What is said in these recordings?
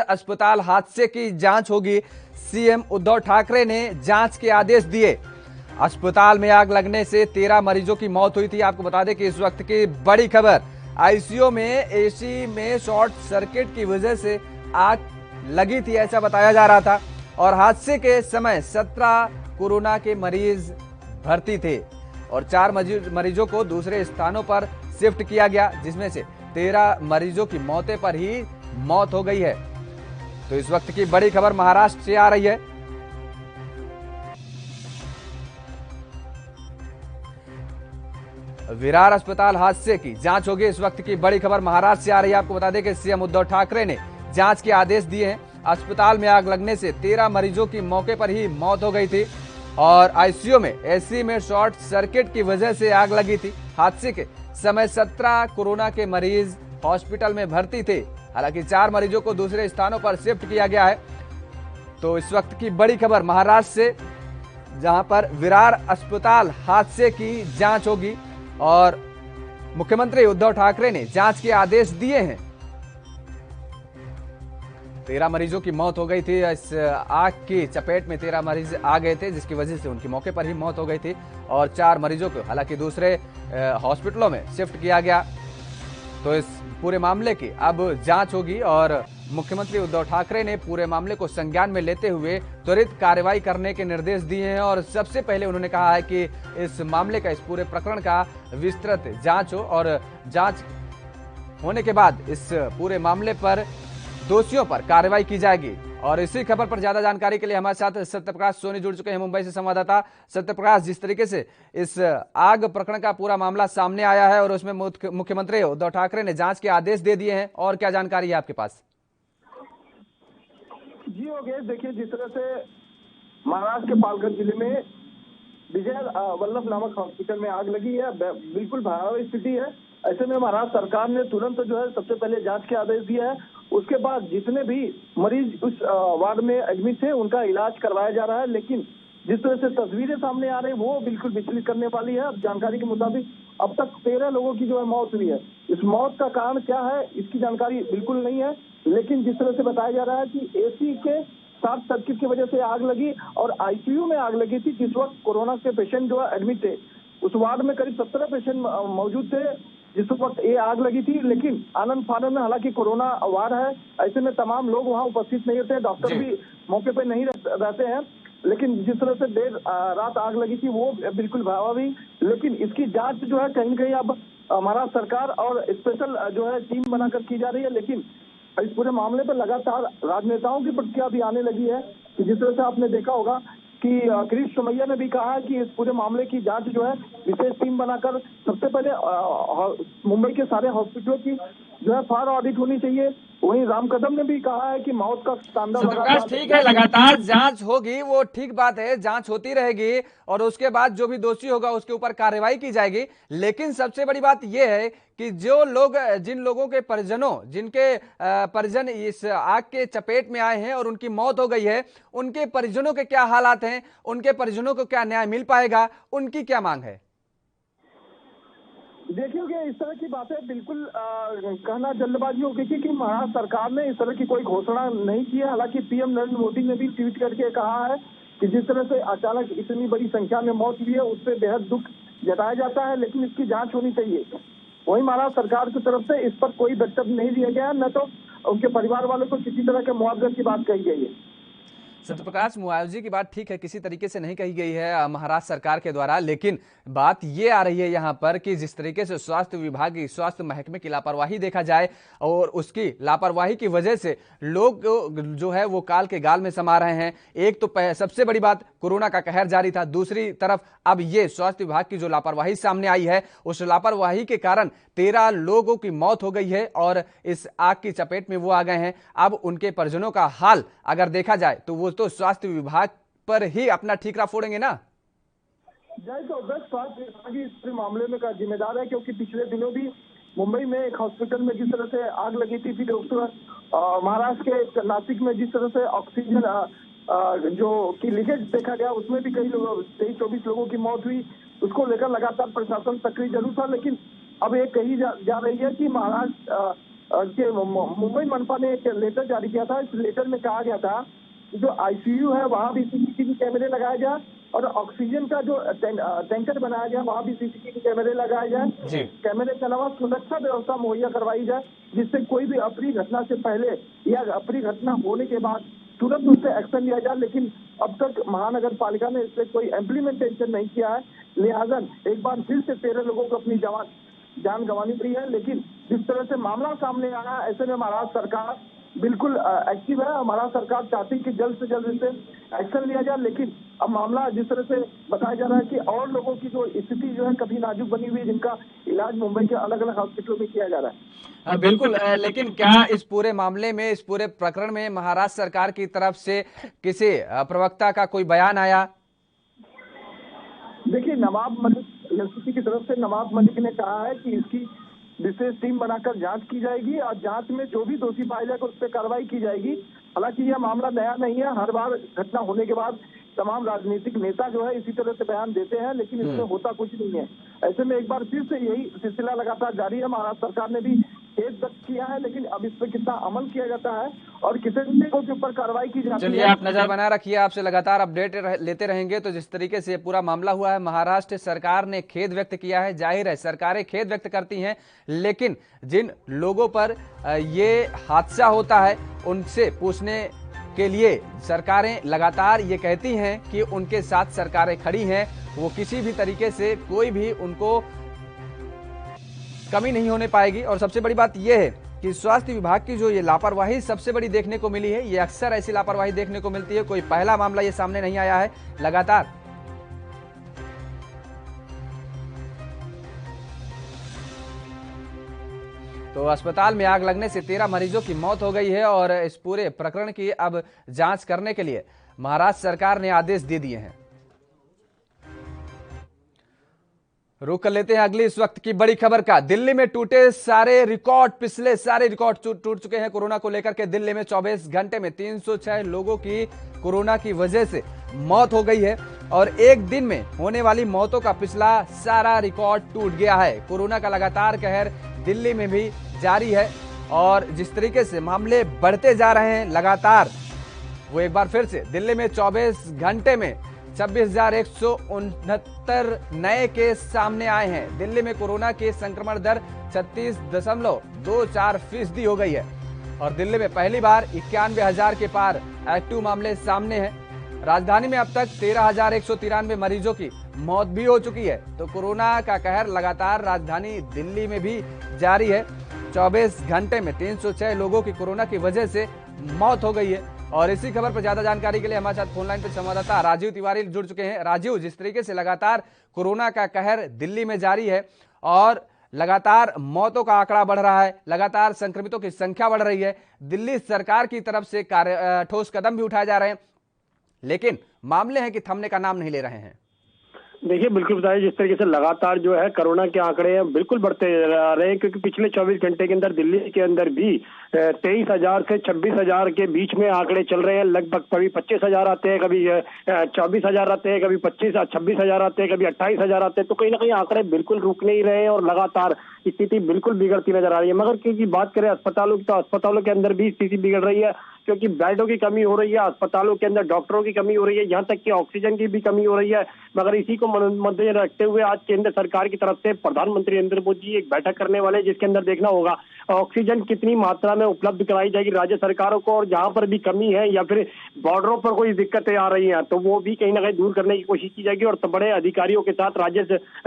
अस्पताल हादसे की जांच होगी। सीएम उद्धव ठाकरे ने जांच के आदेश दिए। अस्पताल में आग लगने से 13 मरीजों की मौत हुई थी। आपको बता दें कि इस वक्त की बड़ी खबर, आईसीयू में एसी में शॉर्ट सर्किट की वजह से आग लगी थी, ऐसा बताया जा रहा था। और हादसे के समय 17 कोरोना के मरीज भर्ती थे और 4 मरीजों को दूसरे स्थानों पर शिफ्ट किया गया, जिसमें से 13 मरीजों की मौके पर ही मौत हो गई है। तो इस वक्त की बड़ी खबर महाराष्ट्र से आ रही है। विरार अस्पताल हादसे की जांच होगी। इस वक्त की बड़ी खबर महाराष्ट्र से आ रही है। आपको बता दें कि सीएम उद्धव ठाकरे ने जांच के आदेश दिए हैं। अस्पताल में आग लगने से 13 मरीजों की मौके पर ही मौत हो गई थी और आईसीयू में एसी में शॉर्ट सर्किट की वजह से आग लगी थी। हादसे के समय 17 कोरोना के मरीज हॉस्पिटल में भर्ती थे। हालांकि 4 मरीजों को दूसरे स्थानों पर शिफ्ट किया गया है। तो इस वक्त की बड़ी खबर महाराष्ट्र से, जहां पर विरार अस्पताल हादसे की जांच होगी और मुख्यमंत्री उद्धव ठाकरे ने जांच के आदेश दिए हैं। 13 मरीजों की मौत हो गई थी। इस आग की चपेट में 13 मरीज आ गए थे, जिसकी वजह से उनकी मौके पर ही मौत हो गई थी और 4 मरीजों को हालांकि दूसरे हॉस्पिटलों में शिफ्ट किया गया। तो इस पूरे मामले की अब जांच होगी और मुख्यमंत्री उद्धव ठाकरे ने पूरे मामले को संज्ञान में लेते हुए त्वरित कार्रवाई करने के निर्देश दिए हैं और सबसे पहले उन्होंने कहा है कि इस मामले का, इस पूरे प्रकरण का विस्तृत जांच हो और जांच होने के बाद इस पूरे मामले पर दोषियों पर कार्रवाई की जाएगी। और इसी खबर पर ज्यादा जानकारी के लिए हमारे साथ सत्यप्रकाश सोनी जुड़ चुके हैं मुंबई से संवाददाता। सत्यप्रकाश, जिस तरीके से इस आग प्रकरण का पूरा मामला सामने आया है और उसमें मुख्यमंत्री उद्धव ठाकरे ने जांच के आदेश दे दिए हैं, और क्या जानकारी है आपके पास? जी योगेश, देखिए, जिस तरह से महाराष्ट्र के पालघर जिले में विजय वल्लभ नामक हॉस्पिटल में आग लगी है, बिल्कुल भयावह स्थिति है। ऐसे में महाराष्ट्र सरकार ने तुरंत जो है सबसे पहले जांच के आदेश दिया है। उसके बाद जितने भी मरीज उस वार्ड में एडमिट थे उनका इलाज करवाया जा रहा है। लेकिन जिस तरह से तस्वीरें सामने आ रही है वो बिल्कुल विचलित करने वाली है। अब जानकारी के मुताबिक अब तक 13 लोगों की जो है मौत हुई है। इस मौत का कारण क्या है इसकी जानकारी बिल्कुल नहीं है, लेकिन जिस तरह से बताया जा रहा है कि एसी के शॉर्ट सर्किट की वजह से आग लगी और आईसीयू में आग लगी थी। जिस वक्त कोरोना के पेशेंट जो है एडमिट थे, उस वार्ड में करीब 17 पेशेंट मौजूद थे जिस वक्त ये आग लगी थी। लेकिन आनंद फानंद में, हालांकि कोरोना वार्ड है, ऐसे में तमाम लोग वहां उपस्थित नहीं होते, डॉक्टर भी मौके पर नहीं रहते हैं। लेकिन जिस तरह से देर रात आग लगी थी वो बिल्कुल भयावह हुई। लेकिन इसकी जांच जो है कहीं न कहीं अब महाराष्ट्र सरकार और स्पेशल जो है टीम बनाकर की जा रही है। लेकिन इस पूरे मामले पर लगातार राजनेताओं की प्रतिक्रिया भी आने लगी है कि जिस तरह से आपने देखा होगा कि गिरीश सोमैया ने भी कहा है कि इस पूरे मामले की जांच जो है विशेष टीम बनाकर सबसे पहले मुंबई के सारे हॉस्पिटलों की जो है फायर ऑडिट होनी चाहिए। वहीं राम कदम ने भी कहा है कि मौत का सत्यप्रकाश, ठीक है, लगातार जांच होगी, वो ठीक बात है, जांच होती रहेगी और उसके बाद जो भी दोषी होगा उसके ऊपर कार्रवाई की जाएगी। लेकिन सबसे बड़ी बात यह है कि जो लोग, जिन लोगों के परिजनों, जिनके परिजन इस आग के चपेट में आए हैं और उनकी मौत हो गई है, उनके परिजनों के क्या हालात हैं, उनके परिजनों को क्या न्याय मिल पाएगा, उनकी क्या मांग है? देखिए, इस तरह की बातें बिल्कुल कहना जल्दबाजी हो गई थी कि महाराष्ट्र सरकार ने इस तरह की कोई घोषणा नहीं की है। हालांकि पीएम नरेंद्र मोदी ने भी ट्वीट करके कहा है कि जिस तरह से अचानक इतनी बड़ी संख्या में मौत हुई है उस पर बेहद दुख जताया जाता है, लेकिन इसकी जांच होनी चाहिए। वहीं महाराष्ट्र सरकार की तरफ से इस पर कोई वक्तव्य नहीं दिया गया, न तो उनके परिवार वालों को किसी तरह के मुआवजे की बात कही गई है। सत्यप्रकाश, मुआवजे की बात ठीक है, किसी तरीके से नहीं कही गई है महाराष्ट्र सरकार के द्वारा, लेकिन बात यह आ रही है यहां पर कि जिस तरीके से स्वास्थ्य विभाग की, स्वास्थ्य महकमे की लापरवाही देखा जाए और उसकी लापरवाही की वजह से लोग जो है वो काल के गाल में समा रहे हैं। एक तो सबसे बड़ी बात, कोरोना का कहर जारी था, दूसरी तरफ अब ये स्वास्थ्य विभाग की जो लापरवाही सामने आई है, उस लापरवाही के कारण 13 लोगों की मौत हो गई है और इस आग की चपेट में वो आ गए हैं। अब उनके परिजनों का हाल अगर देखा जाए तो वो तो स्वास्थ्य विभाग पर ही अपना ठीकरा फोड़ेंगे ना। जय तो स्वास्थ्य विभाग इस मामले में का जिम्मेदार है, क्योंकि पिछले दिनों भी मुंबई में एक हॉस्पिटल में जिस तरह से आग लगी थी, फिर उस महाराष्ट्र के नासिक में जिस तरह से ऑक्सीजन जो की लीकेज देखा गया, उसमें भी कई लोगों 23-24 लोगों की मौत हुई। उसको लेकर लगातार प्रशासन सक्रिय जरूर था, लेकिन अब ये कही जा रही है कि महाराष्ट्र कि मुंबई मनपा ने एक लेटर जारी किया था। इस लेटर में कहा गया था कि जो आईसीयू है वहां भी सीसीटीवी कैमरे लगाए जाए और ऑक्सीजन का जो टैंकर बनाया गया वहां भी सीसीटीवी कैमरे लगाए जाए। कैमरे के अलावा सुरक्षा व्यवस्था मुहैया करवाई जाए, जिससे कोई भी अप्रिय घटना से पहले या अप्रिय घटना होने के बाद तुरंत उस पर एक्शन लिया जाए। लेकिन अब तक महानगर पालिका ने इस पर कोई इम्प्लीमेंटेशन नहीं किया है। लिहाजा एक बार फिर से 13 लोगों को अपनी जान गंवानी पड़ी है। लेकिन जिस तरह से मामला सामने आया, ऐसे में महाराष्ट्र सरकार बिल्कुल एक्टिव है। हमारा सरकार चाहती है कि जल्द से जल्द इस पे एक्शन लिया जाए। लेकिन अब मामला जिस तरह से बताया जा रहा है कि और लोगों की जो स्थिति जो है कभी नाजुक बनी हुई है, जिनका इलाज मुंबई के अलग अलग हॉस्पिटलों में किया जा रहा है। बिल्कुल, लेकिन क्या इस पूरे मामले में, इस पूरे प्रकरण में महाराष्ट्र सरकार की तरफ से किसी प्रवक्ता का कोई बयान आया? देखिए, नवाब मलिक एलसीसी की तरफ से नवाब मलिक ने कहा है कि इसकी विशेष टीम बनाकर जांच की जाएगी और जांच में जो भी दोषी पाया जाएगा उस पर कार्रवाई की जाएगी। हालांकि यह मामला नया नहीं है, हर बार घटना होने के बाद तमाम राजनीतिक नेता जो है इसी तरह से बयान देते हैं, लेकिन इसमें होता कुछ नहीं है। ऐसे में एक बार फिर से यही सिलसिला लगातार जारी है। महाराष्ट्र सरकार ने भी खेद व्यक्त किया है, लेकिन अब इस पर कितना अमल किया जाता है और कितने लोगों के ऊपर कार्रवाई की जाती है। चलिए, आप नजर बनाए रखिए, आपसे लगातार अपडेट लेते रहेंगे। तो जिस तरीके से पूरा मामला हुआ है, महाराष्ट्र सरकार ने खेद व्यक्त किया है। जाहिर है सरकारें खेद व्यक्त करती हैं, लेकिन जिन लोगों पर ये हादसा होता है उनसे पूछने के लिए सरकारें लगातार ये कहती हैं कि उनके साथ सरकारें खड़ी हैं। वो किसी भी तरीके से कोई भी उनको कमी नहीं होने पाएगी। और सबसे बड़ी बात यह है कि स्वास्थ्य विभाग की जो ये लापरवाही सबसे बड़ी देखने को मिली है, ये अक्सर ऐसी लापरवाही देखने को मिलती है। कोई पहला मामला ये सामने नहीं आया है। लगातार तो अस्पताल में आग लगने से 13 मरीजों की मौत हो गई है और इस पूरे प्रकरण की अब जांच करने के लिए महाराष्ट्र सरकार ने आदेश दे दिए हैं। रुक कर लेते हैं अगली इस वक्त की बड़ी खबर का। दिल्ली में टूटे सारे रिकॉर्ड, पिछले सारे रिकॉर्ड टूट चुके हैं कोरोना को लेकर के। दिल्ली में 24 घंटे में 306 लोगों की कोरोना की वजह से मौत हो गई है और एक दिन में होने वाली मौतों का पिछला सारा रिकॉर्ड टूट गया है। कोरोना का लगातार कहर दिल्ली में भी जारी है और जिस तरीके से मामले बढ़ते जा रहे हैं लगातार, वो एक बार फिर से दिल्ली में 24 घंटे में 26,169 नए केस सामने आए हैं। दिल्ली में कोरोना के संक्रमण दर 36.24% हो गई है और दिल्ली में पहली बार 91,000 के पार एक्टिव मामले सामने हैं। राजधानी में अब तक 13,193 मरीजों की मौत भी हो चुकी है। तो कोरोना का कहर लगातार राजधानी दिल्ली में भी जारी है। 24 घंटे में 306 लोगों की कोरोना की वजह से मौत हो गई है। और इसी खबर पर ज्यादा जानकारी के लिए हमारे साथ फोनलाइन पर संवाददाता राजीव तिवारी जुड़ चुके हैं। राजीव, जिस तरीके से लगातार कोरोना का कहर दिल्ली में जारी है और लगातार मौतों का आंकड़ा बढ़ रहा है, लगातार संक्रमितों की संख्या बढ़ रही है, दिल्ली सरकार की तरफ से ठोस कदम भी उठाए जा रहे हैं, लेकिन मामले हैं कि थमने का नाम नहीं ले रहे हैं। देखिए, बिल्कुल बताइए, जिस तरीके से लगातार जो है कोरोना के आंकड़े हैं बिल्कुल बढ़ते जा रहे हैं, क्योंकि पिछले 24 घंटे के अंदर दिल्ली के अंदर भी 23,000 से 26,000 के बीच में आंकड़े चल रहे हैं। लगभग कभी 25,000 आते हैं, कभी 24,000 आते हैं, कभी 26,000 आते हैं, कभी 28,000 आते हैं। तो कहीं ना कहीं आंकड़े बिल्कुल रुक नहीं रहे हैं और लगातार स्थिति बिल्कुल बिगड़ती नजर आ रही है। मगर क्योंकि बात करें अस्पतालों की, तो अस्पतालों के अंदर भी स्थिति बिगड़ रही है, क्योंकि बेडों की कमी हो रही है, अस्पतालों के अंदर डॉक्टरों की कमी हो रही है, यहाँ तक कि ऑक्सीजन की भी कमी हो रही है। मगर इसी को मद्देनजर रखते हुए आज केंद्र सरकार की तरफ से प्रधानमंत्री नरेंद्र मोदी एक बैठक करने वाले, जिसके अंदर देखना होगा ऑक्सीजन कितनी मात्रा में उपलब्ध कराई जाएगी राज्य सरकारों को, और जहां पर भी कमी है या फिर बॉर्डरों पर कोई दिक्कतें आ रही हैं तो वो भी कहीं ना कहीं दूर करने की कोशिश की जाएगी। और बड़े अधिकारियों के साथ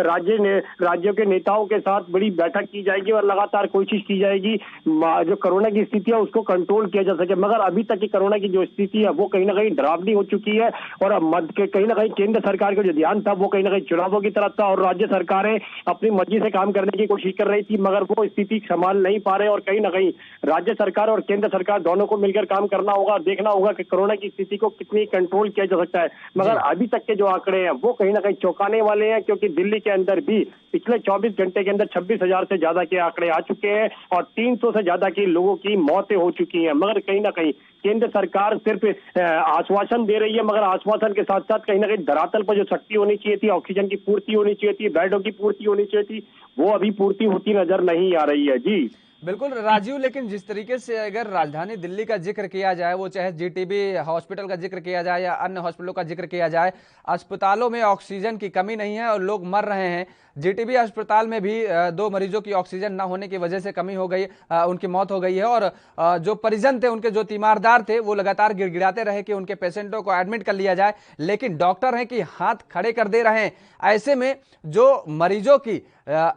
राज्यों के नेताओं के साथ बड़ी बैठक की जाएगी और लगातार कोशिश की जाएगी जो कोरोना की स्थिति है उसको कंट्रोल किया जा सके। मगर अभी तक की कोरोना की जो स्थिति है वो कहीं ना कहीं डरावनी हो चुकी है और कहीं ना कहीं केंद्र सरकार का जो ध्यान था वो कहीं ना कहीं चुनावों की तरफ था और राज्य सरकारें अपनी मर्जी से काम करने की कोशिश कर रही थी, मगर वो स्थिति संभाल नहीं पा रहे। और कहीं ना कहीं राज्य सरकार और केंद्र सरकार दोनों को मिलकर काम करना होगा, देखना होगा कि कोरोना की स्थिति को कितनी कंट्रोल किया जा सकता है। मगर अभी तक के जो आंकड़े हैं वो कहीं ना कहीं चौंकाने वाले हैं, क्योंकि दिल्ली के अंदर भी पिछले 24 घंटे के अंदर 26,000 से ज्यादा के आंकड़े आ चुके हैं और 300 से ज्यादा की लोगों की मौतें हो चुकी हैं। मगर कहीं ना कहीं केंद्र सरकार सिर्फ आश्वासन दे रही है, मगर आश्वासन के साथ साथ कहीं ना कहीं धरातल पर जो शक्ति होनी चाहिए थी, ऑक्सीजन की पूर्ति होनी चाहिए थी, बेडों की पूर्ति होनी चाहिए थी, वो अभी पूर्ति होती नजर नहीं आ रही है। जी बिल्कुल राजीव, लेकिन जिस तरीके से अगर राजधानी दिल्ली का जिक्र किया जाए, वो चाहे जीटीबी हॉस्पिटल का जिक्र किया जाए या अन्य हॉस्पिटलों का जिक्र किया जाए, अस्पतालों में ऑक्सीजन की कमी नहीं है और लोग मर रहे हैं। जीटीबी अस्पताल में भी 2 मरीजों की ऑक्सीजन ना होने की वजह से कमी हो गई, उनकी मौत हो गई है। और जो परिजन थे, उनके जो तीमारदार थे, वो लगातार गिड़गिड़ाते रहे कि उनके पेशेंटों को एडमिट कर लिया जाए, लेकिन डॉक्टर हैं कि हाथ खड़े कर दे रहे हैं। ऐसे में जो मरीजों की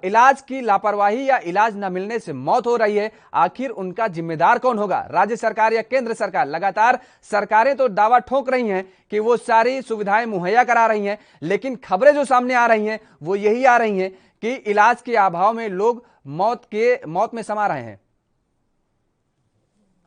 इलाज की लापरवाही या इलाज न मिलने से मौत हो रही है, आखिर उनका जिम्मेदार कौन होगा? राज्य सरकार या केंद्र सरकार? लगातार सरकारें तो दावा ठोक रही हैं कि वो सारी सुविधाएं मुहैया करा रही हैं, लेकिन खबरें जो सामने आ रही हैं वो यही आ रही हैं कि इलाज के अभाव में लोग मौत में समा रहे हैं।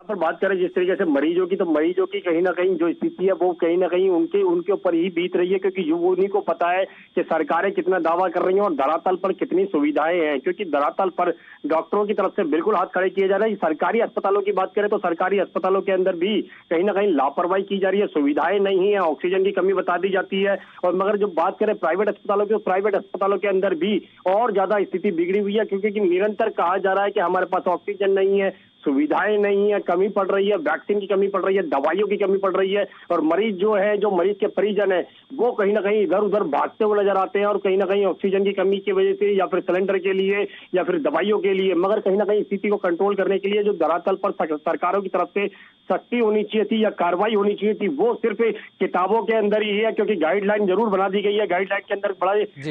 पर बात करें जिस तरीके से मरीजों की, तो मरीजों की कहीं ना कहीं जो स्थिति है वो कहीं ना कहीं उनके ऊपर ही बीत रही है, क्योंकि वो उन्हीं को पता है कि सरकारें कितना दावा कर रही हैं और धरातल पर कितनी सुविधाएं हैं। क्योंकि धरातल पर डॉक्टरों की तरफ से बिल्कुल हाथ खड़े किए जा रहे हैं। सरकारी अस्पतालों की बात करें तो सरकारी अस्पतालों के अंदर भी कहीं ना कहीं लापरवाही की जा रही है, सुविधाएं नहीं है, ऑक्सीजन की कमी बता दी जाती है। और मगर जो बात करें प्राइवेट अस्पतालों की, तो प्राइवेट अस्पतालों के अंदर भी और ज्यादा स्थिति बिगड़ी हुई है, क्योंकि निरंतर कहा जा रहा है कि हमारे पास ऑक्सीजन नहीं है, सुविधाएं नहीं है, कमी पड़ रही है, वैक्सीन की कमी पड़ रही है, दवाइयों की कमी पड़ रही है। और मरीज जो मरीज के परिजन है वो कहीं ना कहीं इधर उधर भागते हुए नजर आते हैं, और कहीं ना कहीं ऑक्सीजन की कमी की वजह से या फिर सिलेंडर के लिए या फिर दवाइयों के लिए। मगर कहीं ना कहीं स्थिति को कंट्रोल करने के लिए जो धरातल पर सरकारों की तरफ से सख्ती होनी चाहिए थी या कार्रवाई होनी चाहिए थी, वो सिर्फ किताबों के अंदर ही है। क्योंकि गाइडलाइन जरूर बना दी गई है, गाइडलाइन के अंदर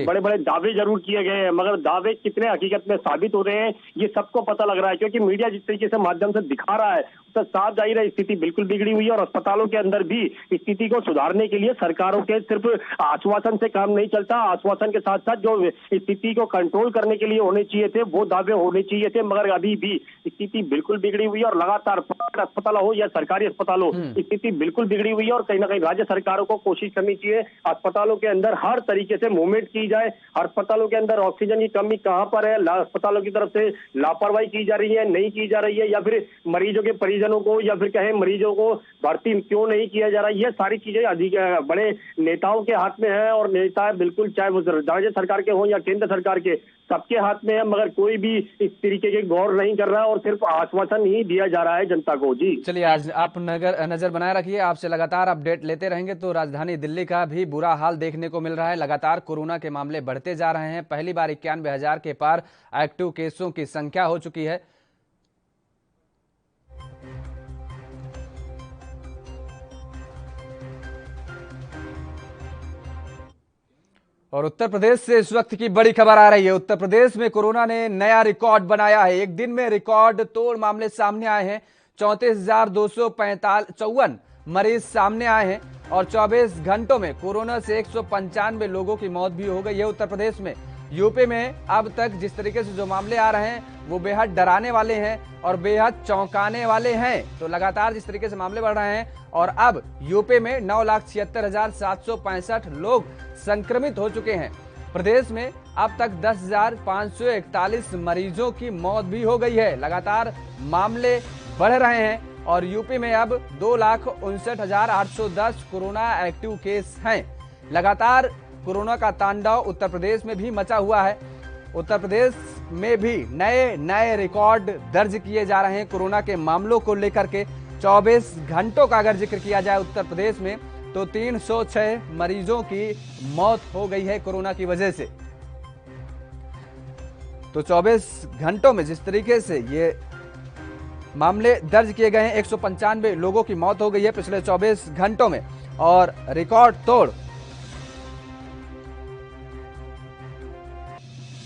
बड़े बड़े दावे जरूर किए गए हैं, मगर दावे कितने हकीकत में साबित हो रहे हैं ये सबको पता लग रहा है। क्योंकि मीडिया जिस तरीके से माध्यम से दिखा रहा है तो साफ जाहिर है स्थिति बिल्कुल बिगड़ी हुई है। और अस्पतालों के अंदर भी स्थिति को सुधारने के लिए सरकारों के सिर्फ आश्वासन से काम नहीं चलता, आश्वासन के साथ साथ जो स्थिति को कंट्रोल करने के लिए होने चाहिए थे वो दावे होने चाहिए थे, मगर अभी भी स्थिति बिल्कुल बिगड़ी हुई है। और लगातार अस्पताल हो या सरकारी अस्पताल हो, स्थिति बिल्कुल बिगड़ी हुई है। और कहीं ना कहीं राज्य सरकारों को कोशिश करनी चाहिए अस्पतालों के अंदर हर तरीके से मूवमेंट की जाए। अस्पतालों के अंदर ऑक्सीजन की कमी कहां पर है, अस्पतालों की तरफ से लापरवाही की जा रही है, नहीं की जा रही है, या फिर मरीजों के परिजनों को या फिर कहें मरीजों को भर्ती क्यों नहीं किया जा रहा है, ये सारी चीजें अधिक बड़े नेताओं के हाथ में है। और नेता बिल्कुल चाहे वो राज्य सरकार के हों या केंद्र सरकार के, सबके हाथ में है, मगर कोई भी इस तरीके के गौर नहीं कर रहा है और सिर्फ आश्वासन ही दिया जा रहा है जनता को। जी चलिए, आज आप नजर बनाए रखिए, आपसे लगातार अपडेट लेते रहेंगे। तो राजधानी दिल्ली का भी बुरा हाल देखने को मिल रहा है, लगातार कोरोना के मामले बढ़ते जा रहे हैं। पहली बार 91,000 के पार एक्टिव केसों की संख्या हो चुकी है। और उत्तर प्रदेश से इस वक्त की बड़ी खबर आ रही है। उत्तर प्रदेश में कोरोना ने नया रिकॉर्ड बनाया है। एक दिन में रिकॉर्ड तोड़ मामले सामने आए हैं। 34,254 मरीज सामने आए हैं और 24 घंटों में कोरोना से 195 लोगों की मौत भी हो गई है उत्तर प्रदेश में। यूपी में अब तक जिस तरीके से जो मामले आ रहे हैं वो बेहद डराने वाले हैं और बेहद चौंकाने वाले हैं। तो लगातार जिस तरीके से मामले बढ़ रहे हैं और अब यूपी में 9,76,765 लोग संक्रमित हो चुके हैं। प्रदेश में अब तक 10,541 मरीजों की मौत भी हो गई है। लगातार मामले बढ़ रहे हैं और यूपी में अब 2,59,810 कोरोना एक्टिव केस हैं। लगातार कोरोना का तांडव उत्तर प्रदेश में भी मचा हुआ है। उत्तर प्रदेश में भी नए रिकॉर्ड दर्ज किए जा रहे हैं कोरोना के मामलों को लेकर के। 24 घंटों का अगर जिक्र किया जाए उत्तर प्रदेश में तो 306 मरीजों की मौत हो गई है कोरोना की वजह से। तो 24 घंटों में जिस तरीके से ये मामले दर्ज किए गए हैं, 195 लोगों की मौत हो गई है पिछले 24 घंटों में और रिकॉर्ड तोड़।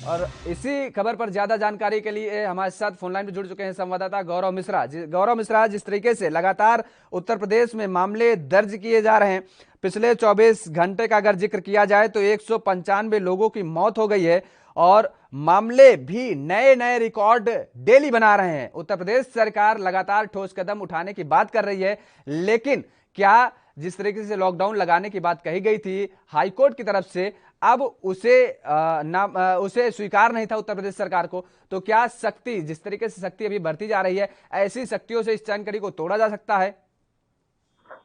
और इसी खबर पर ज्यादा जानकारी के लिए हमारे साथ फोनलाइन पर जुड़ चुके हैं संवाददाता गौरव मिश्रा। गौरव मिश्रा, जिस तरीके से लगातार उत्तर प्रदेश में मामले दर्ज किए जा रहे हैं, पिछले 24 घंटे का अगर जिक्र किया जाए तो 195 लोगों की मौत हो गई है और मामले भी नए रिकॉर्ड डेली बना रहे हैं। उत्तर प्रदेश सरकार लगातार ठोस कदम उठाने की बात कर रही है, लेकिन क्या जिस तरीके से लॉकडाउन लगाने की बात कही गई थी हाईकोर्ट की तरफ से, अब उसे स्वीकार नहीं था उत्तर प्रदेश सरकार को, तो क्या सख्ती, जिस तरीके से सख्ती अभी बढ़ती जा रही है, ऐसी सख्तियों से इस जानकारी को तोड़ा जा सकता है?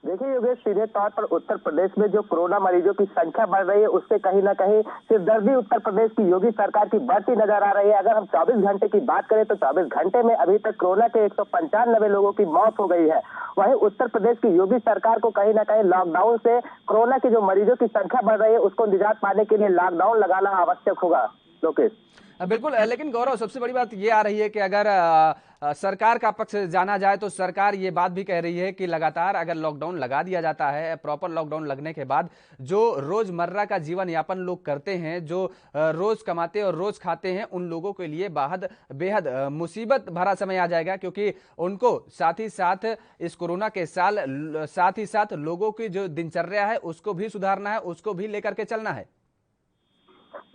देखिए योगेश, सीधे तौर पर उत्तर प्रदेश में जो कोरोना मरीजों की संख्या बढ़ रही है उससे कहीं ना कहीं सिरदर्दी उत्तर प्रदेश की योगी सरकार की बढ़ती नजर आ रही है। अगर हम 24 घंटे की बात करें तो 24 घंटे में अभी तक कोरोना के 195 लोगों की मौत हो गई है। वहीं उत्तर प्रदेश की योगी सरकार को कहीं ना कहीं लॉकडाउन से कोरोना की जो मरीजों की संख्या बढ़ रही है उसको निजात पाने के लिए लॉकडाउन लगाना आवश्यक होगा। लोकेश बिल्कुल, लेकिन गौरव, सबसे बड़ी बात ये आ रही है कि अगर सरकार का पक्ष जाना जाए तो सरकार ये बात भी कह रही है कि लगातार अगर लॉकडाउन लगा दिया जाता है, प्रॉपर लॉकडाउन लगने के बाद जो रोजमर्रा का जीवन यापन लोग करते हैं, जो रोज कमाते और रोज खाते हैं, उन लोगों के लिए बेहद मुसीबत भरा समय आ जाएगा, क्योंकि उनको साथ ही साथ इस कोरोना के साथ ही साथ लोगों की जो दिनचर्या है उसको भी सुधारना है, उसको भी लेकर के चलना है।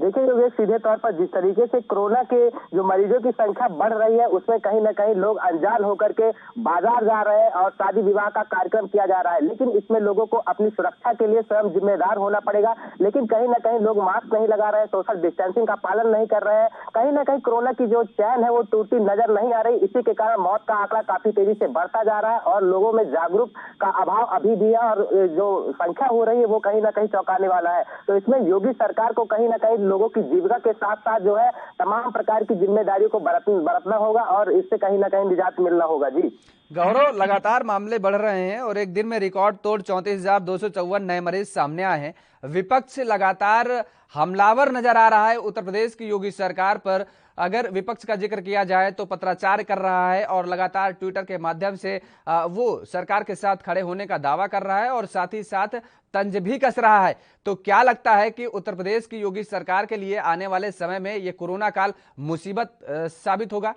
देखिए योगेश, सीधे तौर पर जिस तरीके से कोरोना के जो मरीजों की संख्या बढ़ रही है उसमें कहीं ना कहीं लोग अनजान होकर के बाजार जा रहे हैं और शादी विवाह का कार्यक्रम किया जा रहा है, लेकिन इसमें लोगों को अपनी सुरक्षा के लिए स्वयं जिम्मेदार होना पड़ेगा। लेकिन कहीं ना कहीं लोग मास्क नहीं लगा रहे हैं, सोशल डिस्टेंसिंग का पालन नहीं कर रहे हैं, कहीं ना कहीं कोरोना की जो चैन है वो टूटती नजर नहीं आ रही। इसी के कारण मौत का आंकड़ा काफी तेजी से बढ़ता जा रहा है और लोगों में जागरूक का अभाव अभी भी है और जो संख्या हो रही है वो कहीं ना कहीं चौंकाने वाला है। तो इसमें योगी सरकार को कहीं ना कहीं लोगों की जीविका के साथ साथ जो है तमाम प्रकार की जिम्मेदारियों को बरतना होगा और इससे कहीं ना कहीं निजात मिलना होगा। जी गौरव, लगातार मामले बढ़ रहे हैं और एक दिन में रिकॉर्ड तोड़ 34,254 नए मरीज सामने आए हैं। विपक्ष लगातार हमलावर नजर आ रहा है उत्तर प्रदेश की योगी सरकार पर। अगर विपक्ष का जिक्र किया जाए तो पत्राचार कर रहा है और लगातार ट्विटर के माध्यम से वो सरकार के साथ खड़े होने का दावा कर रहा है और साथ ही साथ तंज भी कस रहा है। तो क्या लगता है कि उत्तर प्रदेश की योगी सरकार के लिए आने वाले समय में ये कोरोना काल मुसीबत साबित होगा?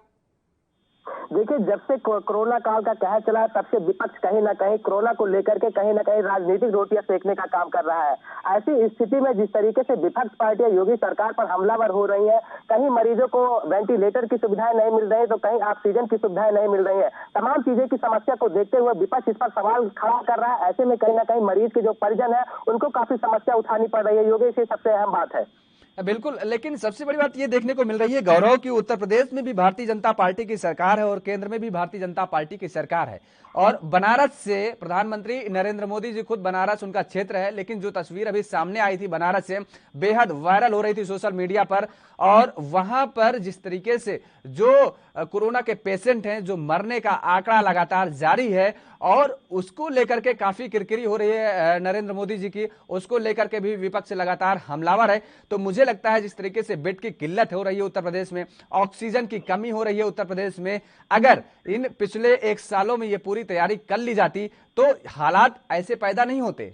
देखिए, जब से कोरोना काल का कहर चला तब से विपक्ष कहीं ना कहीं कोरोना को लेकर के कहीं ना कहीं राजनीतिक रोटियां सेकने का काम कर रहा है। ऐसी स्थिति में जिस तरीके से विपक्ष पार्टियां योगी सरकार पर हमलावर हो रही है, कहीं मरीजों को वेंटिलेटर की सुविधाएं नहीं मिल रही है तो कहीं ऑक्सीजन की सुविधाएं नहीं मिल रही है। तमाम चीजें की समस्या को देखते हुए विपक्ष इस पर सवाल खड़ा कर रहा है। ऐसे में कहीं ना कहीं मरीज के जो परिजन है उनको काफी समस्या उठानी पड़ रही है। योगेश, ये सबसे अहम बात है। बिल्कुल, लेकिन सबसे बड़ी बात ये देखने को मिल रही है गौरव कि उत्तर प्रदेश में भी भारतीय जनता पार्टी की सरकार है और केंद्र में भी भारतीय जनता पार्टी की सरकार है और बनारस से प्रधानमंत्री नरेंद्र मोदी जी खुद, बनारस उनका क्षेत्र है, लेकिन जो तस्वीर अभी सामने आई थी बनारस से बेहद वायरल हो रही थी सोशल मीडिया पर, और वहां पर जिस तरीके से जो कोरोना के पेशेंट हैं, जो मरने का आंकड़ा लगातार जारी है और उसको लेकर के काफी किरकिरी हो रही है नरेंद्र मोदी जी की, उसको लेकर के भी विपक्ष लगातार हमलावर है। तो मुझे लगता है जिस तरीके से बेड की किल्लत हो रही है उत्तर प्रदेश में, ऑक्सीजन की कमी हो रही है उत्तर प्रदेश में, अगर इन पिछले 1 सालों में ये पूरी तैयारी कर ली जाती तो हालात ऐसे पैदा नहीं होते।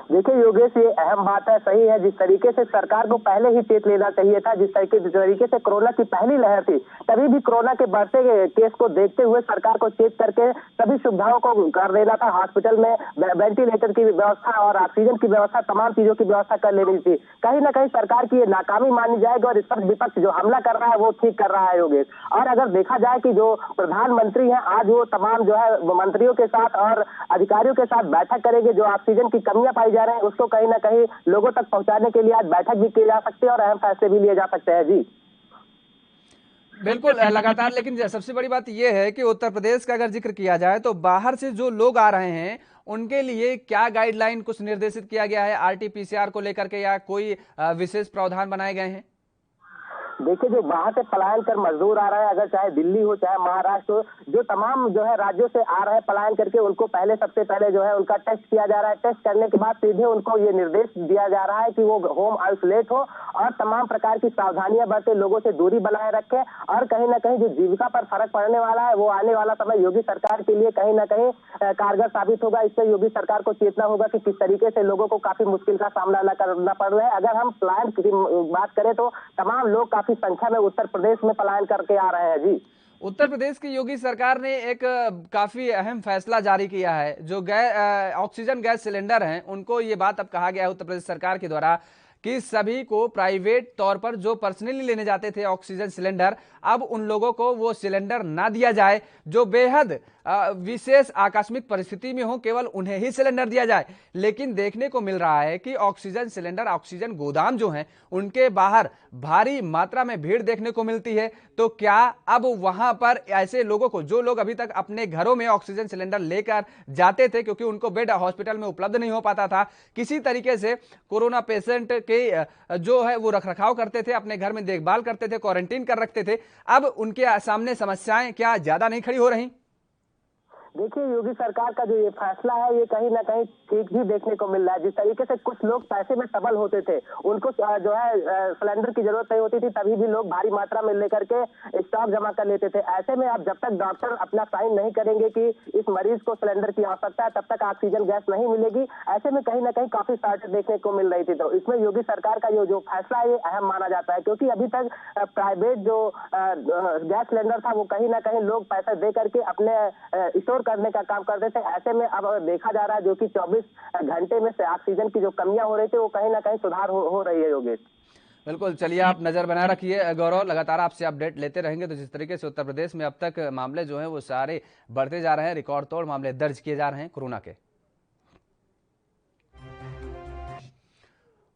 देखिए योगेश, ये अहम बात है, सही है। जिस तरीके से सरकार को पहले ही चेत लेना चाहिए था, जिस तरीके से कोरोना की पहली लहर थी तभी भी कोरोना के बढ़ते केस को देखते हुए सरकार को चेत करके सभी सुविधाओं को कर देना था। हॉस्पिटल में वेंटिलेटर की व्यवस्था और ऑक्सीजन की व्यवस्था, तमाम चीजों की व्यवस्था कर लेनी थी। कहीं ना कहीं सरकार की ये नाकामी मानी जाएगी और इस पर विपक्ष जो हमला कर रहा है वो ठीक कर रहा है योगेश। और अगर देखा जाए कि जो प्रधानमंत्री है आज वो तमाम जो है मंत्रियों के साथ और अधिकारियों के साथ बैठक करेंगे, जो ऑक्सीजन की कमियां पाई जा रहे हैं उसको कहीं ना कहीं लोगों तक पहुंचाने के लिए आज बैठक भी की जा सकती है और अहम फैसले भी लिए जा सकते हैं। जी बिल्कुल, लगातार, लेकिन सबसे बड़ी बात यह है कि उत्तर प्रदेश का अगर जिक्र किया जाए तो बाहर से जो लोग आ रहे हैं उनके लिए क्या गाइडलाइन कुछ निर्देशित किया गया है आरटीपीसीआर को लेकर के, या कोई विशेष प्रावधान बनाए गए हैं? देखिए, जो बाहर से पलायन कर मजदूर आ रहे हैं, अगर चाहे दिल्ली हो चाहे महाराष्ट्र हो, जो तमाम जो है राज्यों से आ रहे हैं पलायन करके, उनको सबसे पहले जो है उनका टेस्ट किया जा रहा है। टेस्ट करने के बाद सीधे उनको ये निर्देश दिया जा रहा है कि वो होम आइसोलेट हो और तमाम प्रकार की सावधानियां बरते, लोगों से दूरी बनाए रखें। और कहीं ना कहीं जो जीविका पर फर्क पड़ने वाला है वो आने वाला समय योगी सरकार के लिए कहीं ना कहीं कारगर साबित होगा। इससे योगी सरकार को चेतना होगा कि किस तरीके से लोगों को काफी मुश्किल का सामना न करना पड़ रहा है। अगर हम पलायन की बात करें तो तमाम लोग काफी संख्या में उत्तर प्रदेश में पलायन करके आ रहे हैं। जी उत्तर प्रदेश की योगी सरकार ने एक काफी अहम फैसला जारी किया है। जो ऑक्सीजन गैस सिलेंडर हैं उनको ये बात अब कहा गया है उत्तर प्रदेश सरकार के द्वारा कि सभी को प्राइवेट तौर पर जो पर्सनली लेने जाते थे ऑक्सीजन सिलेंडर, अब उन लोगों को वो सिलेंडर ना दिया जाए जो बेहद विशेष आकस्मिक परिस्थिति में हो केवल उन्हें ही सिलेंडर दिया जाए। लेकिन देखने को मिल रहा है कि ऑक्सीजन सिलेंडर, ऑक्सीजन गोदाम जो हैं उनके बाहर भारी मात्रा में भीड़ देखने को मिलती है। तो क्या अब वहां पर ऐसे लोगों को, जो लोग अभी तक अपने घरों में ऑक्सीजन सिलेंडर लेकर जाते थे क्योंकि उनको बेड हॉस्पिटल में उपलब्ध नहीं हो पाता था, किसी तरीके से कोरोना पेशेंट के जो है वो रखरखाव करते थे, अपने घर में देखभाल करते थे, क्वारंटीन कर रखते थे, अब उनके सामने समस्याएं क्या ज्यादा नहीं खड़ी हो रही? देखिए, योगी सरकार का जो ये फैसला है ये कहीं ना कहीं ठीक भी देखने को मिल रहा है। जिस तरीके से कुछ लोग पैसे में सबल होते थे, उनको जो है सिलेंडर की जरूरत नहीं होती थी, तभी भी लोग भारी मात्रा में लेकर के स्टॉक जमा कर लेते थे। ऐसे में अब जब तक डॉक्टर अपना साइन नहीं करेंगे कि इस मरीज को सिलेंडर की आवश्यकता है, तब तक ऑक्सीजन गैस नहीं मिलेगी। ऐसे में कहीं ना कहीं काफी शॉर्टेज देखने को मिल रही थी। तो इसमें योगी सरकार का जो फैसला है ये अहम माना जाता है, क्योंकि अभी तक प्राइवेट जो गैस सिलेंडर था वो कहीं ना कहीं लोग पैसे दे करके अपने स्टोर करने का काम करते थे। ऐसे में अब देखा जा रहा है जो कि 24 घंटे में से ऑक्सीजन की जो कमियां हो रही थी वो कहीं ना कहीं सुधार हो रही है। योगेश, बिल्कुल, चलिए आप नजर बनाए रखिए गौरव, लगातार आपसे अपडेट लेते रहेंगे। तो जिस तरीके से उत्तर प्रदेश में अब तक मामले जो हैं वो सारे बढ़ते जा रहे हैं, रिकॉर्ड तोड़ मामले दर्ज किए जा रहे हैं कोरोना के।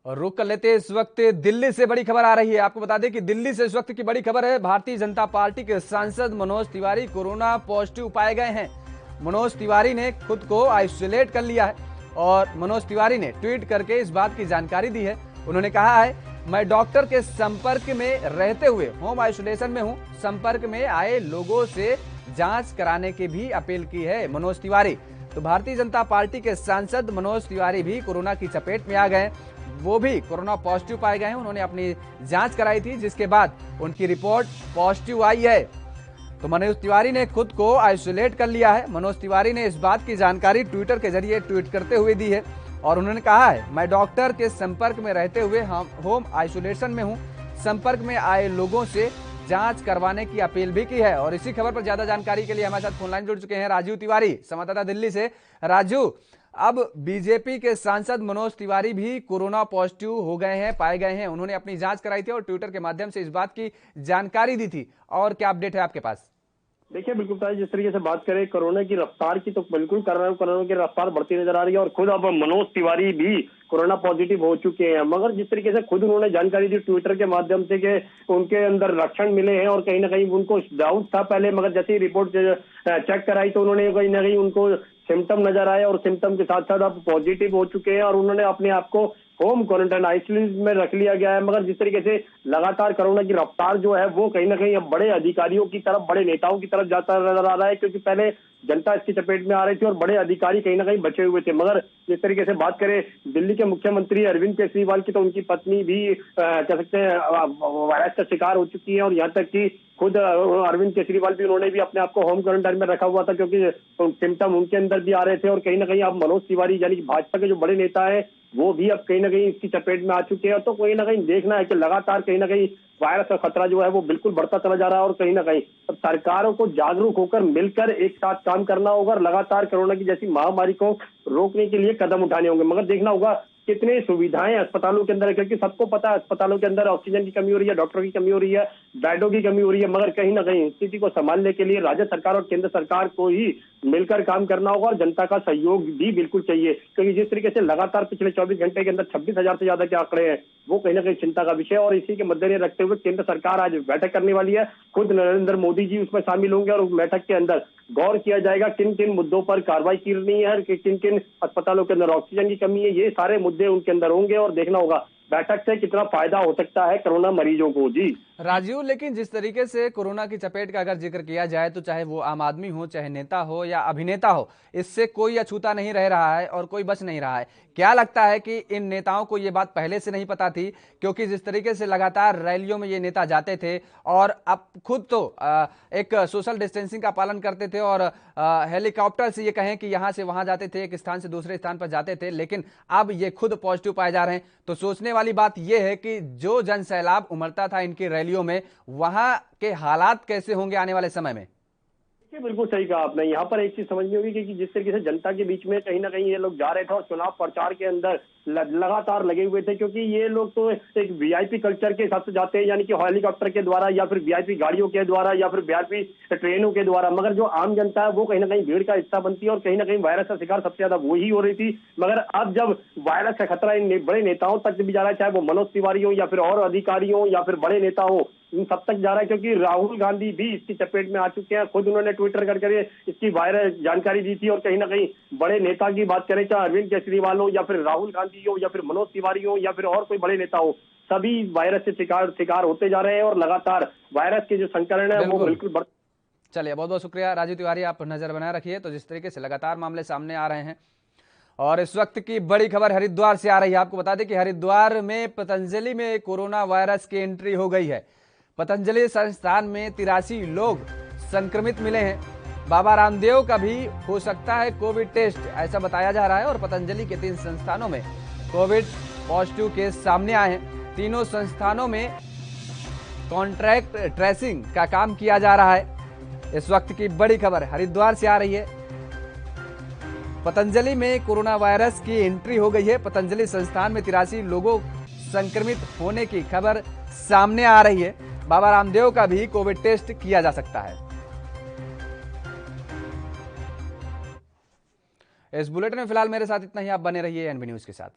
और रुक कर लेते इस वक्त दिल्ली से बड़ी खबर आ रही है। आपको बता दें कि दिल्ली से इस वक्त की बड़ी खबर है, भारतीय जनता पार्टी के सांसद मनोज तिवारी कोरोना पॉजिटिव पाए गए हैं। मनोज तिवारी ने खुद को आइसोलेट कर लिया है और मनोज तिवारी ने ट्वीट करके इस बात की जानकारी दी है। उन्होंने कहा है, मैं डॉक्टर के संपर्क में रहते हुए होम आइसोलेशन में हूं, संपर्क में आए लोगों से जांच कराने की भी अपील की है मनोज तिवारी। तो भारतीय जनता पार्टी के सांसद मनोज तिवारी भी कोरोना की चपेट में आ गए, वो भी कोरोना पॉजिटिव पाए गए हैं। उन्होंने अपनी जांच कराई थी जिसके बाद उनकी रिपोर्ट पॉजिटिव आई है। तो मनोज तिवारी ने खुद को आइसोलेट कर लिया है। मनोज तिवारी ने इस बात की जानकारी ट्विटर के जरिए ट्वीट करते हुए दी है और उन्होंने कहा है, मैं डॉक्टर के संपर्क में रहते हुए होम आइसोलेशन में हूं, संपर्क में आए लोगों से जांच करवाने की अपील भी की है। और इसी खबर पर ज्यादा जानकारी के लिए हमारे साथ फोनलाइन जुड़ चुके हैं राजू तिवारी, संवाददाता दिल्ली से। राजू, अब बीजेपी के सांसद मनोज तिवारी भी कोरोना पॉजिटिव हो गए हैं, पाए गए हैं। उन्होंने अपनी जांच कराई थी और ट्विटर के माध्यम से इस बात की जानकारी दी थी। और क्या अपडेट है आपके पास? देखिए, बिल्कुल जिस तरीके से बात करें कोरोना की रफ्तार की, तो बिल्कुल कोरोना की रफ्तार बढ़ती नजर आ रही है और खुद अब मनोज तिवारी भी कोरोना पॉजिटिव हो चुके हैं। मगर जिस तरीके से खुद उन्होंने जानकारी दी ट्विटर के माध्यम से कि उनके अंदर लक्षण मिले हैं और कहीं ना कहीं उनको डाउट था पहले, मगर जैसे ही रिपोर्ट चेक कराई तो उन्होंने कहीं ना कहीं उनको सिम्टम नजर आए और सिम्टम के साथ साथ अब पॉजिटिव हो चुके हैं और उन्होंने अपने आप को होम क्वारंटाइन आइसोलेशन में रख लिया गया है। मगर जिस तरीके से लगातार कोरोना की रफ्तार जो है वो कहीं ना कहीं अब बड़े अधिकारियों की तरफ, बड़े नेताओं की तरफ जाता नजर आ रहा है, क्योंकि पहले जनता इसकी चपेट में आ रही थी और बड़े अधिकारी कहीं ना कहीं बचे हुए थे। मगर जिस तरीके से बात करें दिल्ली के मुख्यमंत्री अरविंद केजरीवाल की, तो उनकी पत्नी भी कह सकते हैं वायरस का शिकार हो चुकी है और यहाँ तक कि खुद अरविंद केजरीवाल भी, उन्होंने भी अपने आप को होम क्वारंटाइन में रखा हुआ था क्योंकि सिम्टम उनके अंदर भी आ रहे थे। और कहीं ना कहीं अब मनोज तिवारी यानी कि भाजपा के जो बड़े नेता है वो भी अब कहीं ना कहीं इसकी चपेट में आ चुके हैं। तो कहीं ना कहीं देखना है कि लगातार कहीं ना कहीं वायरस का खतरा जो है वो बिल्कुल बढ़ता चला जा रहा है और कहीं ना कहीं अब सरकारों को जागरूक होकर मिलकर एक साथ काम करना होगा और लगातार कोरोना की जैसी महामारी को रोकने के लिए कदम उठाने होंगे। मगर देखना होगा कितनी सुविधाएं अस्पतालों के अंदर है, क्योंकि सबको पता है अस्पतालों के अंदर ऑक्सीजन की कमी हो रही है, डॉक्टरों की कमी हो रही है, बेडों की कमी हो रही है। मगर कहीं ना कहीं स्थिति को संभालने के लिए राज्य सरकार और केंद्र सरकार को ही मिलकर काम करना होगा और जनता का सहयोग भी बिल्कुल चाहिए, क्योंकि जिस तरीके से लगातार पिछले 24 घंटे के अंदर 26,000 से ज्यादा के आंकड़े हैं वो कहीं ना कहीं चिंता का विषय है। और इसी के मद्देनजर रखते हुए केंद्र सरकार आज बैठक करने वाली है, खुद नरेंद्र मोदी जी उसमें शामिल होंगे और उस बैठक के अंदर गौर किया जाएगा किन किन मुद्दों पर कार्रवाई करनी है, किन किन अस्पतालों के अंदर ऑक्सीजन की कमी है, ये सारे मुद्दे उनके अंदर होंगे और देखना होगा बैठक से कितना फायदा हो सकता है कोरोना मरीजों को। जी राजीव, लेकिन जिस तरीके से कोरोना की चपेट का अगर जिक्र किया जाए तो चाहे वो आम आदमी हो, चाहे नेता हो या अभिनेता हो, इससे कोई अछूता नहीं रह रहा है और कोई बच नहीं रहा है। क्या लगता है कि इन नेताओं को ये बात पहले से नहीं पता थी? क्योंकि जिस तरीके से लगातार रैलियों में ये नेता जाते थे और अब खुद तो एक सोशल डिस्टेंसिंग का पालन करते थे और हेलीकॉप्टर से ये कहें कि यहाँ से वहां जाते थे, एक स्थान से दूसरे स्थान पर जाते थे, लेकिन अब ये खुद पॉजिटिव पाए जा रहे हैं। तो सोचने वाली बात यह है कि जो जन सैलाब उमड़ता था इनकी रैलियों में, वहां के हालात कैसे होंगे आने वाले समय में? ये बिल्कुल सही कहा आपने। यहाँ पर एक चीज समझनी होगी कि जिस तरीके से जनता के बीच में कहीं ना कहीं ये लोग जा रहे थे और चुनाव प्रचार के अंदर लगातार लगे हुए थे, क्योंकि ये लोग तो एक वीआईपी कल्चर के हिसाब से जाते हैं, यानी कि हेलीकॉप्टर के द्वारा या फिर वीआईपी गाड़ियों के द्वारा या फिर वीआईपी ट्रेनों के द्वारा। मगर जो आम जनता है वो कहीं ना कहीं भीड़ का हिस्सा बनती है और कहीं ना कहीं वायरस का शिकार सबसे ज्यादा वही हो रही थी। मगर अब जब वायरस का खतरा इन बड़े नेताओं तक भी जा रहा है, चाहे वो मनोज तिवारी हो या फिर और अधिकारी हो या फिर बड़े नेता हो, इन सब तक जा रहा है, क्योंकि राहुल गांधी भी इसकी चपेट में आ चुके हैं। खुद उन्होंने ट्विटर करके इसकी वायरल जानकारी दी थी और कहीं ना कहीं बड़े नेता की बात करें, चाहे अरविंद केजरीवाल हो या फिर राहुल गांधी हो या फिर मनोज तिवारी हो या फिर और कोई बड़े नेता हो, सभी वायरस से शिकार होते जा रहे हैं और लगातार वायरस के जो संक्रमण है वो बिल्कुल बढ़। चलिए, बहुत बहुत शुक्रिया राजीव तिवारी, आप नजर बनाए रखिए। तो जिस तरीके से लगातार मामले सामने आ रहे हैं और इस वक्त की बड़ी खबर हरिद्वार से आ रही है। आपको बता दें कि हरिद्वार में पतंजलि में कोरोना वायरस की एंट्री हो गई है। पतंजलि संस्थान में 83 लोग संक्रमित मिले हैं। बाबा रामदेव का भी हो सकता है कोविड टेस्ट, ऐसा बताया जा रहा है। और पतंजलि के 3 संस्थानों में कोविड पॉजिटिव केस सामने आए हैं। तीनों संस्थानों में कॉन्ट्रैक्ट ट्रेसिंग का काम किया जा रहा है। इस वक्त की बड़ी खबर हरिद्वार से आ रही है। पतंजलि में कोरोना वायरस की एंट्री हो गई है। पतंजलि संस्थान में 83 लोगों संक्रमित होने की खबर सामने आ रही है। बाबा रामदेव का भी कोविड टेस्ट किया जा सकता है। इस बुलेटिन में फिलहाल मेरे साथ इतना ही। आप बने रहिए एनबी न्यूज के साथ।